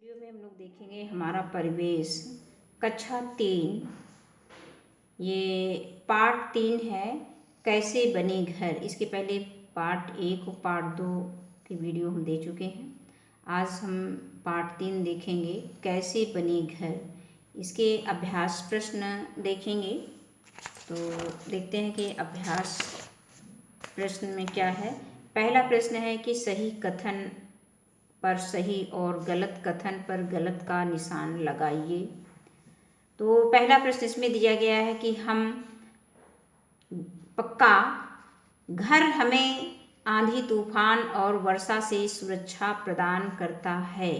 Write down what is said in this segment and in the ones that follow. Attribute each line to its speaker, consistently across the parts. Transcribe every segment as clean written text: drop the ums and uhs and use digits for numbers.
Speaker 1: Video में हम लोग देखेंगे हमारा परिवेश कक्षा 3। ये पार्ट 3 है, कैसे बने घर। इसके पहले पार्ट 1 और पार्ट 2 की वीडियो हम दे चुके हैं। आज हम पार्ट 3 देखेंगे, कैसे बने घर। इसके अभ्यास प्रश्न देखेंगे। तो देखते हैं कि अभ्यास प्रश्न में क्या है। पहला प्रश्न है कि सही कथन पर सही और गलत कथन पर गलत का निशान लगाइए। तो पहला प्रश्न इसमें दिया गया है कि हम पक्का घर हमें आंधी तूफान और वर्षा से सुरक्षा प्रदान करता है।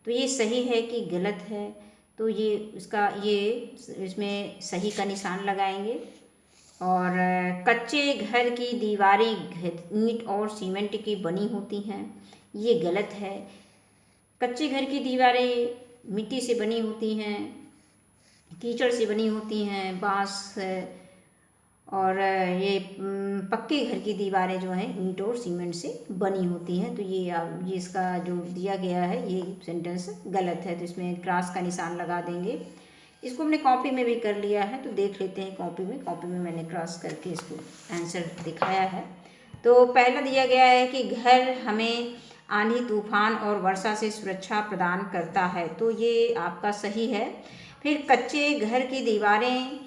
Speaker 1: तो ये सही है कि गलत है। तो इसमें सही का निशान लगाएंगे। और कच्चे घर की दीवारें ईंट और सीमेंट की बनी होती हैं, ये गलत है। कच्चे घर की दीवारें मिट्टी से बनी होती हैं, कीचड़ से बनी होती हैं, बांस और ये पक्के घर की दीवारें जो हैं ईंट और सीमेंट से बनी होती हैं। तो ये इसका जो दिया गया है ये सेंटेंस गलत है। तो इसमें क्रॉस का निशान लगा देंगे। इसको हमने कॉपी में भी कर लिया है, तो देख लेते हैं कॉपी में मैंने क्रॉस करके इसको आंसर दिखाया है। तो पहला दिया गया है कि घर हमें आंधी तूफान और वर्षा से सुरक्षा प्रदान करता है, तो ये आपका सही है। फिर कच्चे घर की दीवारें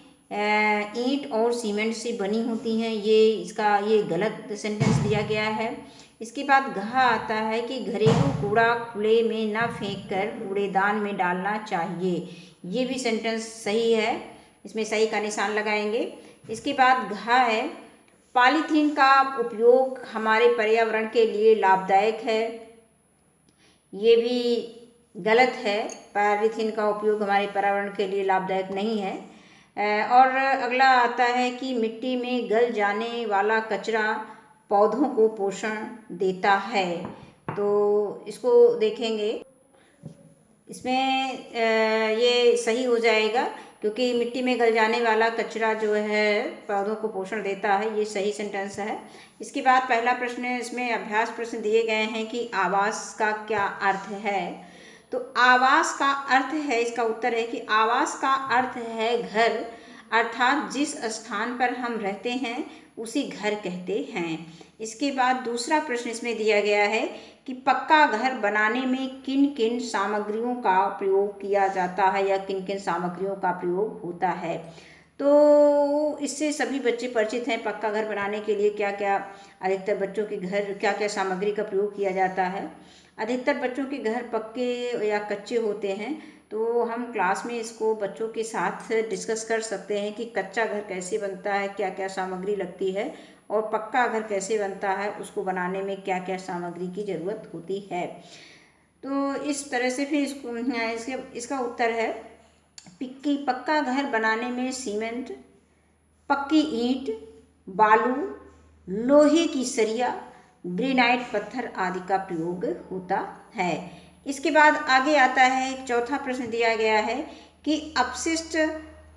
Speaker 1: ईंट और सीमेंट से बनी होती हैं, ये गलत सेंटेंस दिया गया है। इसके बाद घ आता है कि घरेलू कूड़ा खुले में न फेंक कर कूड़ेदान में डालना चाहिए, ये भी सेंटेंस सही है। इसमें सही का निशान लगाएंगे। इसके बाद घ है, पॉलीथीन का उपयोग हमारे पर्यावरण के लिए लाभदायक है, ये भी गलत है। पॉलीथीन का उपयोग हमारे पर्यावरण के लिए लाभदायक नहीं है। और अगला आता है कि मिट्टी में गल जाने वाला कचरा पौधों को पोषण देता है। तो इसको देखेंगे। इसमें ये सही हो जाएगा, क्योंकि मिट्टी में गल जाने वाला कचरा जो है पौधों को पोषण देता है, ये सही सेंटेंस है। इसके बाद पहला प्रश्न, इसमें अभ्यास प्रश्न दिए गए हैं कि आवास का क्या अर्थ है। तो आवास का अर्थ है, इसका उत्तर है कि आवास का अर्थ है घर, अर्थात जिस स्थान पर हम रहते हैं उसी घर कहते हैं। इसके बाद दूसरा प्रश्न इसमें दिया गया है कि पक्का घर बनाने में किन किन सामग्रियों का प्रयोग किया जाता है या किन किन सामग्रियों का प्रयोग होता है। तो इससे सभी बच्चे परिचित हैं। पक्का घर बनाने के लिए क्या क्या, अधिकतर बच्चों के घर क्या क्या सामग्री का प्रयोग किया जाता है। अधिकतर बच्चों के घर पक्के या कच्चे होते हैं, तो हम क्लास में इसको बच्चों के साथ डिस्कस कर सकते हैं कि कच्चा घर कैसे बनता है, क्या क्या सामग्री लगती है, और पक्का घर कैसे बनता है, उसको बनाने में क्या क्या सामग्री की ज़रूरत होती है। तो इस तरह से फिर इसका उत्तर है पक्का घर बनाने में सीमेंट, पक्की ईंट, बालू, लोहे की सरिया, ग्रेनाइट पत्थर आदि का प्रयोग होता है। इसके बाद आगे आता है, चौथा प्रश्न दिया गया है कि अपशिष्ट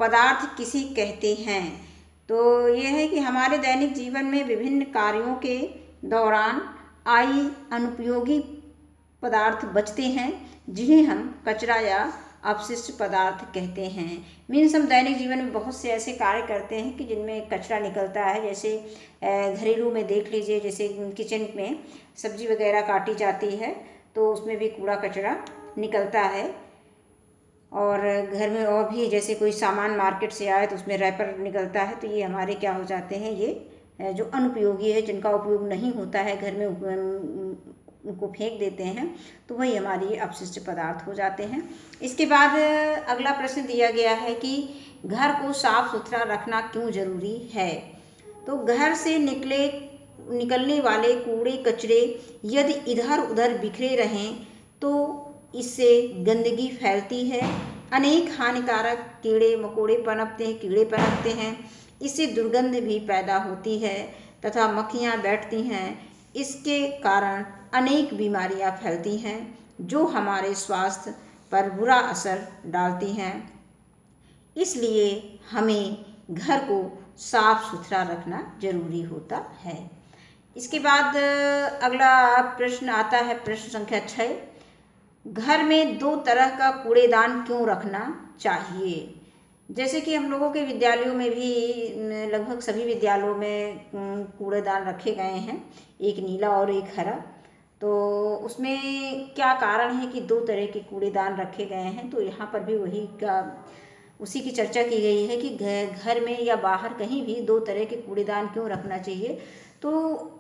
Speaker 1: पदार्थ किसे कहते हैं। तो यह है कि हमारे दैनिक जीवन में विभिन्न कार्यों के दौरान आई अनुपयोगी पदार्थ बचते हैं, जिन्हें हम कचरा या अपशिष्ट पदार्थ कहते हैं। मीन्स हम दैनिक जीवन में बहुत से ऐसे कार्य करते हैं कि जिनमें कचरा निकलता है। जैसे घरेलू में देख लीजिए, जैसे किचन में सब्जी वगैरह काटी जाती है तो उसमें भी कूड़ा कचरा निकलता है। और घर में और भी जैसे कोई सामान मार्केट से आए तो उसमें रैपर निकलता है, तो ये हमारे क्या हो जाते हैं, ये जो अनुपयोगी है, जिनका उपयोग नहीं होता है घर में, उनको फेंक देते हैं, तो वही हमारी अपशिष्ट पदार्थ हो जाते हैं। इसके बाद अगला प्रश्न दिया गया है कि घर को साफ सुथरा रखना क्यों ज़रूरी है। तो घर से निकलने वाले कूड़े कचरे यदि इधर उधर बिखरे रहें तो इससे गंदगी फैलती है, अनेक हानिकारक कीड़े पनपते हैं, इससे दुर्गंध भी पैदा होती है तथा मक्खियाँ बैठती हैं। इसके कारण अनेक बीमारियां फैलती हैं जो हमारे स्वास्थ्य पर बुरा असर डालती हैं। इसलिए हमें घर को साफ सुथरा रखना जरूरी होता है। इसके बाद अगला प्रश्न आता है, प्रश्न संख्या 6, घर में दो तरह का कूड़ेदान क्यों रखना चाहिए। जैसे कि हम लोगों के विद्यालयों में भी लगभग सभी विद्यालयों में कूड़ेदान रखे गए हैं, एक नीला और एक हरा। तो उसमें क्या कारण है कि दो तरह के कूड़ेदान रखे गए हैं, तो यहाँ पर भी उसी की चर्चा की गई है कि घर में या बाहर कहीं भी दो तरह के कूड़ेदान क्यों रखना चाहिए। तो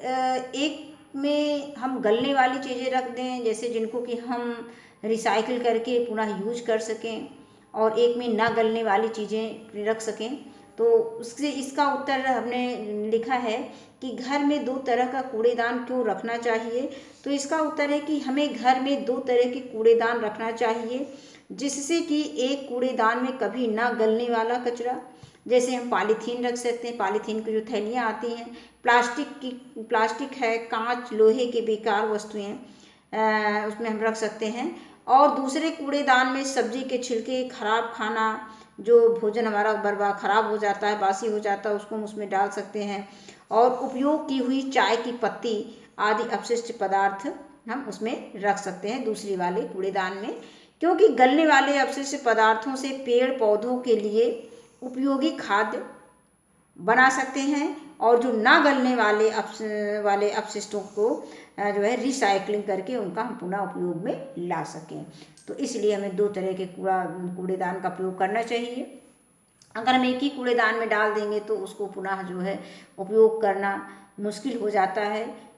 Speaker 1: एक में हम गलने वाली चीज़ें रख दें, जैसे जिनको कि हम रिसाइकिल करके पुनः यूज कर सकें, और एक में ना गलने वाली चीज़ें रख सकें। तो उससे इसका उत्तर हमने लिखा है कि घर में दो तरह का कूड़ेदान क्यों रखना चाहिए। तो इसका उत्तर है कि हमें घर में दो तरह के कूड़ेदान रखना चाहिए, जिससे कि एक कूड़ेदान में कभी ना गलने वाला कचरा, जैसे हम पॉलीथीन रख सकते हैं, पॉलीथीन की जो थैलियाँ आती हैं, प्लास्टिक है, कांच, लोहे के बेकार वस्तुएं उसमें हम रख सकते हैं। और दूसरे कूड़ेदान में सब्जी के छिलके, खराब खाना, जो भोजन हमारा बर्बाद खराब हो जाता है, बासी हो जाता है, उसको हम उसमें डाल सकते हैं। और उपयोग की हुई चाय की पत्ती आदि अपशिष्ट पदार्थ हम उसमें रख सकते हैं दूसरी वाले कूड़ेदान में, क्योंकि गलने वाले अपशिष्ट पदार्थों से पेड़ पौधों के लिए उपयोगी खाद्य बना सकते हैं, और जो ना गलने वाले अपशिष्टों को जो है रिसाइकलिंग करके उनका हम पुनः उपयोग में ला सकें। तो इसलिए हमें दो तरह के कूड़ेदान का प्रयोग करना चाहिए। अगर हम एक ही कूड़ेदान में डाल देंगे तो उसको पुनः जो है उपयोग करना मुश्किल हो जाता है।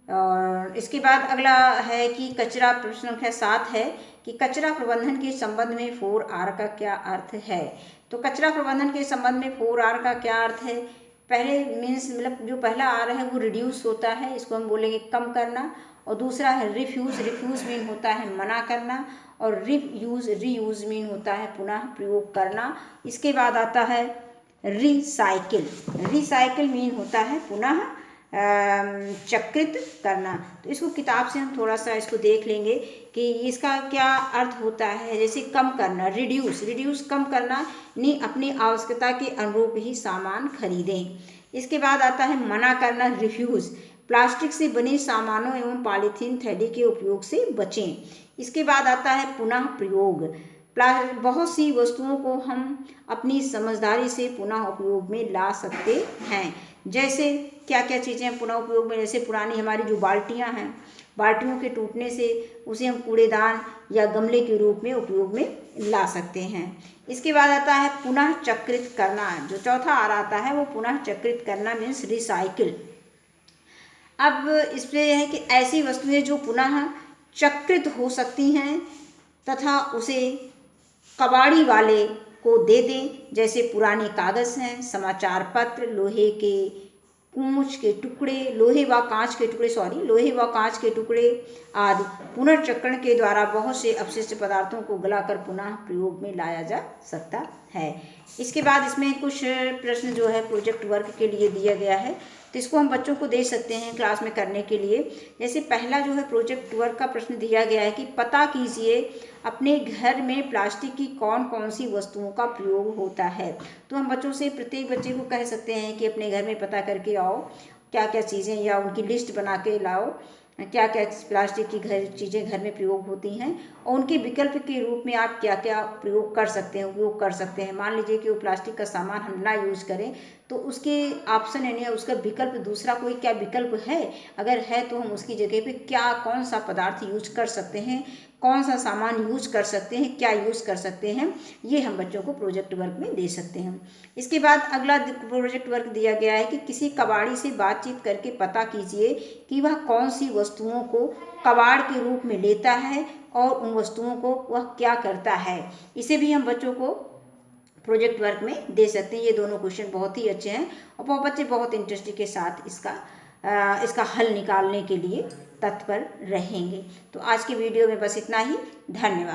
Speaker 1: और इसके बाद अगला है कि कचरा, प्रश्न संख्या 7 है कि कचरा प्रबंधन के संबंध में 4R का क्या अर्थ है। तो कचरा प्रबंधन के संबंध में 4R का क्या अर्थ है। पहले मीन्स मतलब जो पहला आर है वो रिड्यूस होता है, इसको हम बोलेंगे कम करना। और दूसरा है रिफ्यूज़ मीन होता है मना करना, और रीयूज़ मीन होता है पुनः प्रयोग करना। इसके बाद आता है रिसाइकिल मीन होता है पुनः चक्रित करना। तो इसको किताब से हम थोड़ा सा इसको देख लेंगे कि इसका क्या अर्थ होता है। जैसे कम करना, रिड्यूस कम करना, यानी अपनी आवश्यकता के अनुरूप ही सामान खरीदें। इसके बाद आता है मना करना, रिफ्यूज़, प्लास्टिक से बने सामानों एवं पॉलीथीन थैली के उपयोग से बचें। इसके बाद आता है पुनः प्रयोग, बहुत सी वस्तुओं को हम अपनी समझदारी से पुनः उपयोग में ला सकते हैं। जैसे क्या क्या चीज़ें पुनः उपयोग में, जैसे पुरानी हमारी जो बाल्टियाँ हैं, बाल्टियों के टूटने से उसे हम कूड़ेदान या गमले के रूप में उपयोग में ला सकते हैं। इसके बाद आता है पुनः चक्रित करना, जो चौथा आ आता है वो पुनः चक्रित करना मीन्स रिसाइकिल। अब इसमें यह है कि ऐसी वस्तुएं जो पुनः चक्रित हो सकती हैं तथा उसे कबाड़ी वाले को दे दें, जैसे पुराने कागज़ हैं, समाचार पत्र, लोहे व कांच के टुकड़े आदि पुनर्चक्रण के द्वारा बहुत से अपशिष्ट पदार्थों को गलाकर पुनः प्रयोग में लाया जा सकता है। इसके बाद इसमें कुछ प्रश्न जो है प्रोजेक्ट वर्क के लिए दिया गया है, तो इसको हम बच्चों को दे सकते हैं क्लास में करने के लिए। जैसे पहला जो है प्रोजेक्ट वर्क का प्रश्न दिया गया है कि पता कीजिए अपने घर में प्लास्टिक की कौन कौन सी वस्तुओं का प्रयोग होता है। तो हम बच्चों से, प्रत्येक बच्चे को कह सकते हैं कि अपने घर में पता करके आओ क्या क्या चीज़ें, या उनकी लिस्ट बना के लाओ क्या क्या प्लास्टिक की चीज़ें घर में प्रयोग होती हैं, और उनके विकल्प के रूप में आप क्या क्या उपयोग कर सकते हैं। मान लीजिए कि वो प्लास्टिक का सामान हम ना यूज़ करें, तो उसके ऑप्शन यानी उसका विकल्प दूसरा कोई क्या विकल्प है, अगर है तो हम उसकी जगह पे कौन सा पदार्थ यूज कर सकते हैं, कौन सा सामान यूज कर सकते हैं, क्या यूज़ कर सकते हैं, ये हम बच्चों को प्रोजेक्ट वर्क में दे सकते हैं। इसके बाद अगला प्रोजेक्ट वर्क दिया गया है कि किसी कबाड़ी से बातचीत करके पता कीजिए कि वह कौन सी वस्तुओं को कबाड़ के रूप में लेता है और उन वस्तुओं को वह क्या करता है। इसे भी हम बच्चों को प्रोजेक्ट वर्क में दे सकते हैं। ये दोनों क्वेश्चन बहुत ही अच्छे हैं और बच्चे बहुत इंटरेस्ट के साथ इसका हल निकालने के लिए तत्पर रहेंगे। तो आज की वीडियो में बस इतना ही। धन्यवाद।